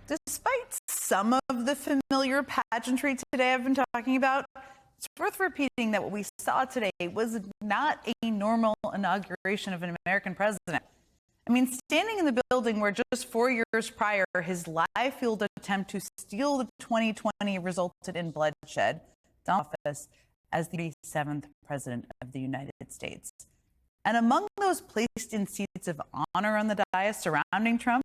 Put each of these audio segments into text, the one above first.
Despite some of the familiar pageantry today I've been talking about, it's worth repeating that what we saw today was not a normal inauguration of an American president. I mean, standing in the building where just 4 years prior, his live-fueled attempt to steal the 2020 resulted in bloodshed, office as the 37th president of the United States. And among those placed in seats of honor on the dais surrounding Trump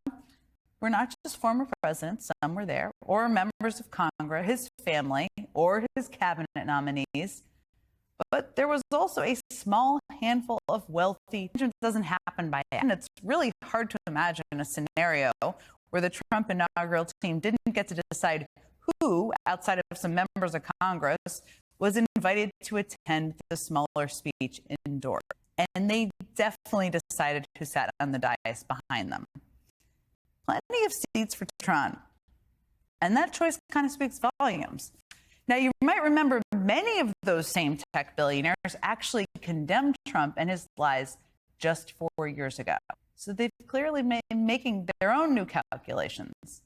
were not just former presidents, some were there, or members of Congress, his family, or his cabinet nominees. But there was also a small handful of wealthy. It doesn't happen by hand. It's really hard to imagine a scenario where the Trump inaugural team didn't get to decide who, outside of some members of Congress, was invited to attend the smaller speech indoors. And they definitely decided who sat on the dais behind them. Plenty of seats for Trump. And that choice kind of speaks volumes. Now, you might remember many of those same tech billionaires actually condemned Trump and his lies just 4 years ago. So they've clearly been making their own new calculations.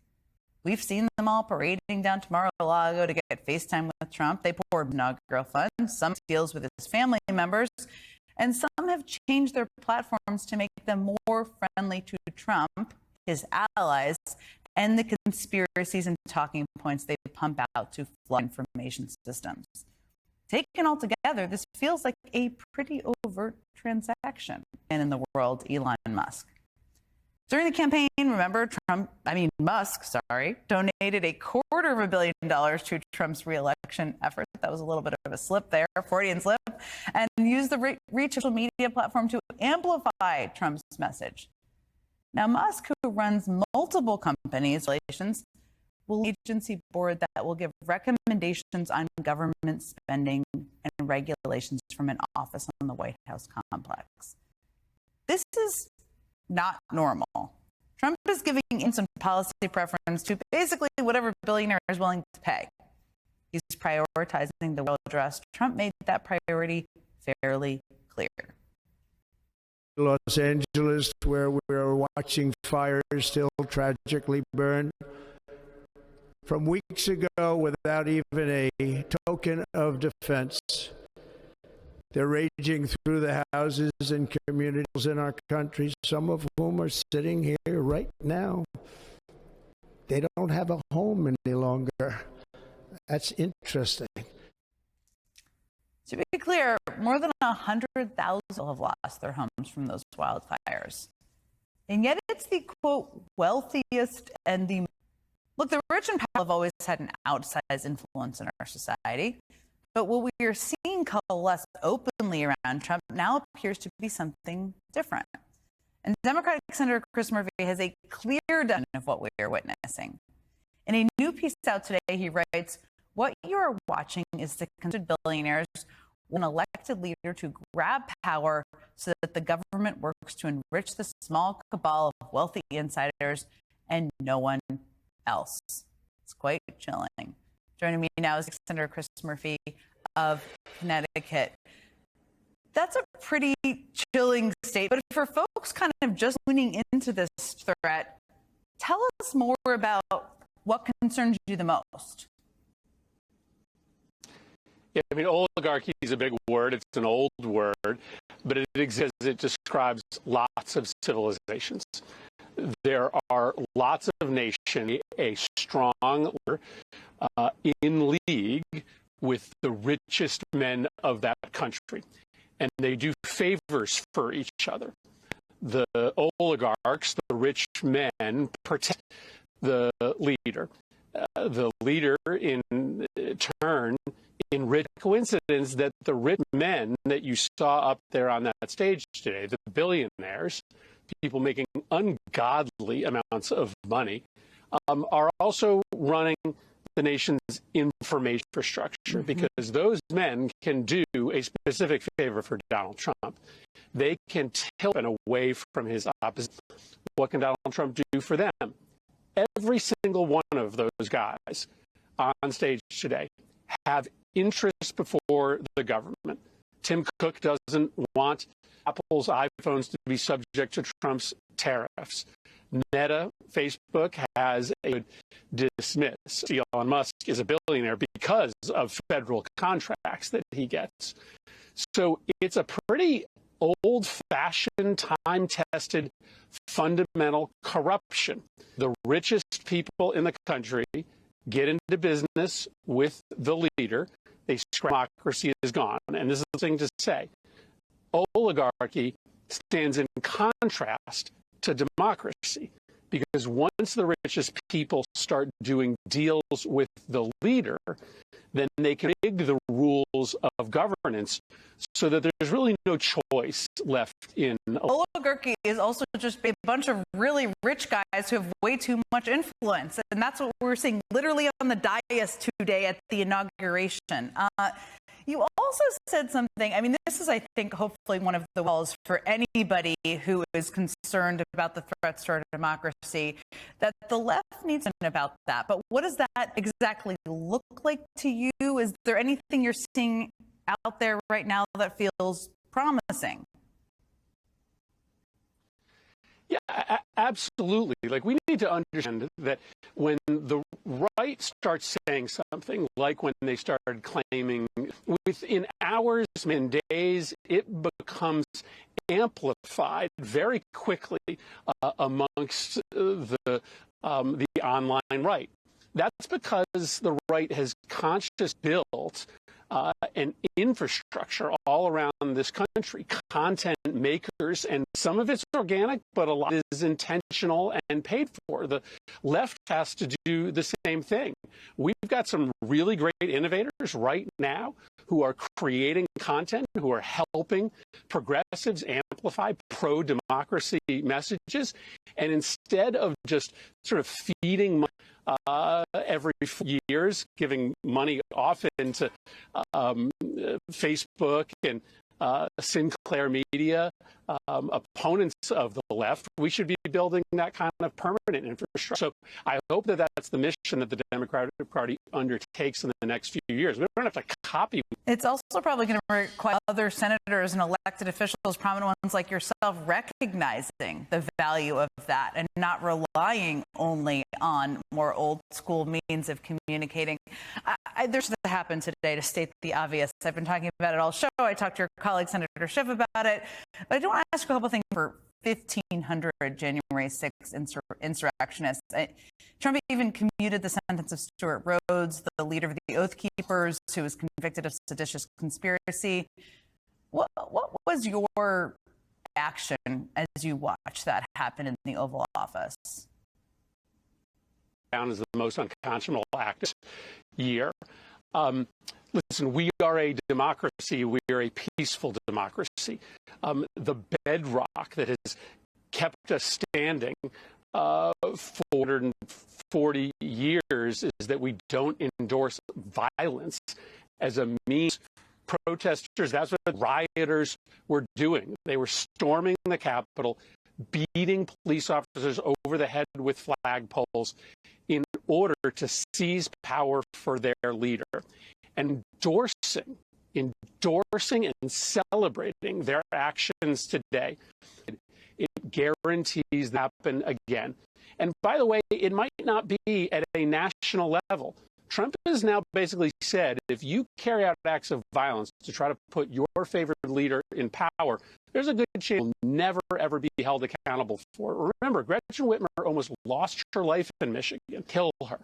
We've seen them all parading down to Mar-a-Lago to get FaceTime with Trump. They poured inaugural funds, some deals with his family members, and some have changed their platforms to make them more friendly to Trump, his allies, and the conspiracies and talking points they pump out to flood information systems. Taken all together, this feels like a pretty overt transaction. And in the world, Elon Musk. During the campaign, remember, Musk donated $250 million to Trump's re-election effort. That was a little bit of a slip there, a Freudian slip, and used the reach social media platform to amplify Trump's message. Now, Musk, who runs multiple companies, will lead an agency board that will give recommendations on government spending and regulations from an office on the White House complex. This is not normal. Trump is giving in some policy preference to basically whatever billionaire is willing to pay. He's prioritizing the world address. Trump made that priority fairly clear. Los Angeles, where we're watching fires still tragically burn from weeks ago without even a token of defense. They're raging through the houses and communities in our country, some of whom are sitting here right now. They don't have a home any longer. That's interesting. To be clear, more than 100,000 have lost their homes from those wildfires. And yet it's the, quote, wealthiest and the... Look, the rich and powerful have always had an outsized influence in our society. But what we are seeing coalesce openly around Trump now appears to be something different. And Democratic Senator Chris Murphy has a clear definition of what we are witnessing. In a new piece out today, he writes, "What you are watching is the conservative billionaires, an elected leader to grab power so that the government works to enrich the small cabal of wealthy insiders and no one else." It's quite chilling. Joining me now is Senator Chris Murphy of Connecticut. That's a pretty chilling statement. But for folks kind of just tuning into this threat, tell us more about what concerns you the most. Yeah, I mean, oligarchy is a big word. It's an old word, but it exists. It describes lots of civilizations. There are lots of nations, a strong in league with the richest men of that country, and they do favors for each other. The oligarchs, the rich men, protect the leader. The leader, in turn, enrich. Coincidence that the rich men that you saw up there on that stage today, the billionaires, people making ungodly amounts of money, are also running the nation's information infrastructure, because those men can do a specific favor for Donald Trump. They can tilt and away from his opposition. What can Donald Trump do for them? Every single one of those guys on stage today have interests before the government. Tim Cook doesn't want Apple's iPhones to be subject to Trump's tariffs. Meta, Facebook, has a dismissed. Elon Musk is a billionaire because of federal contracts that he gets. So it's a pretty old-fashioned, time-tested, fundamental corruption. The richest people in the country get into business with the leader. They scrap, democracy is gone. And this is the thing to say. Oligarchy stands in contrast to democracy, because once the richest people start doing deals with the leader, then they can rig the rules of governance so that there's really no choice left in. Oligarchy is also just a bunch of really rich guys who have way too much influence. And that's what we're seeing literally on the dais today at the inauguration. You also said something, I mean, this is, I think, hopefully one of the walls for anybody who is concerned about the threats to our democracy, that the left needs to know about that. But what does that exactly look like to you? Is there anything you're seeing out there right now that feels promising? Yeah, absolutely. Like, we need to understand that when the right starts saying something, like when they started claiming, within hours and days, it becomes amplified very quickly amongst the online right. That's because the right has consciously built an infrastructure all around this country, content makers, and some of it's organic, but a lot is intentional and paid for. The left has to do the same thing. We've got some really great innovators right now who are creating content, who are helping progressives amplify pro-democracy messages, and instead of just sort of feeding money every 4 years, giving money off into Facebook and Sinclair Media, opponents of the left, we should be building that kind of permanent infrastructure. So I hope that that's the mission that the Democratic Party undertakes in the next few years. We don't have to copy. It's also probably going to require other senators and elected officials, prominent ones like yourself, recognizing the value of that and not relying only on more old school means of communicating. There's to happen today, to state the obvious. I've been talking about it all show. I talked to your colleague, Senator Schiff, about it. But I do want to ask you a couple things for 1,500 January 6th insurrectionists. Trump even commuted the sentence of Stuart Rhodes, the leader of the Oath Keepers, who was convicted of seditious conspiracy. What was your action as you watched that happen in the Oval Office? Down as the most unconscionable act this year. Listen, we are a democracy. We are a peaceful democracy. The bedrock that has kept us standing for 440 years is that we don't endorse violence as a means. Protesters, that's what rioters were doing. They were storming the Capitol, beating police officers over the head with flagpoles in order to seize power for their leader. And endorsing and celebrating their actions today, it guarantees that happen again. And by the way, it might not be at a national level. Trump has now basically said, if you carry out acts of violence to try to put your favorite leader in power, there's a good chance you'll never, ever be held accountable for it. Remember, Gretchen Whitmer almost lost her life in Michigan, killed her.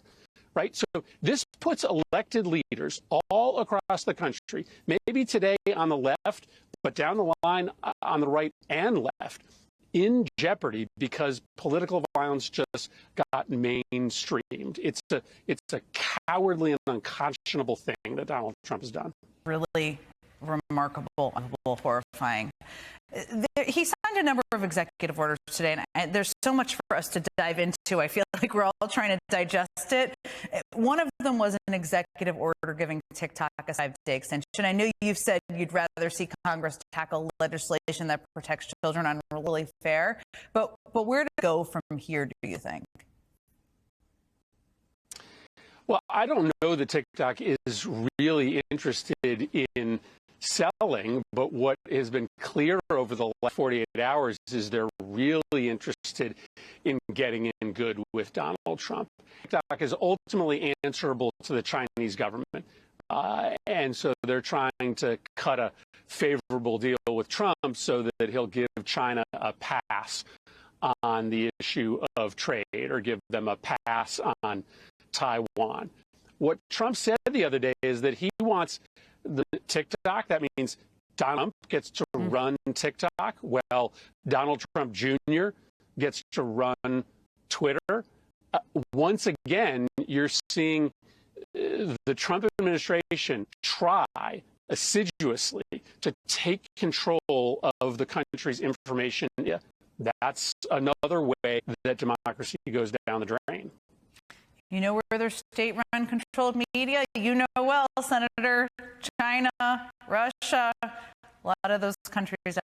Right? So this puts elected leaders all across the country, maybe today on the left, but down the line on the right and left, in jeopardy because political violence just got mainstreamed. It's a cowardly and unconscionable thing that Donald Trump has done. Really remarkable, horrifying. He signed a number of executive orders today, and there's so much for us to dive into. I feel like we're all trying to digest it. One of them was an executive order giving TikTok a 5-day extension. I know you've said you'd rather see Congress tackle legislation that protects children on really fair, but where to go from here, do you think? Well, I don't know that TikTok is really interested in selling, but what has been clear over the last 48 hours is they're really interested in getting in good with Donald Trump. TikTok is ultimately answerable to the Chinese government. And so they're trying to cut a favorable deal with Trump so that he'll give China a pass on the issue of trade or give them a pass on Taiwan. What Trump said the other day is that he wants the TikTok. That means Donald Trump gets to run TikTok. Well, Donald Trump Jr. gets to run Twitter. Once again, you're seeing the Trump administration try assiduously to take control of the country's information. That's another way that democracy goes down the drain. You know where there's state-run controlled media? You know well, Senator. China, Russia, a lot of those countries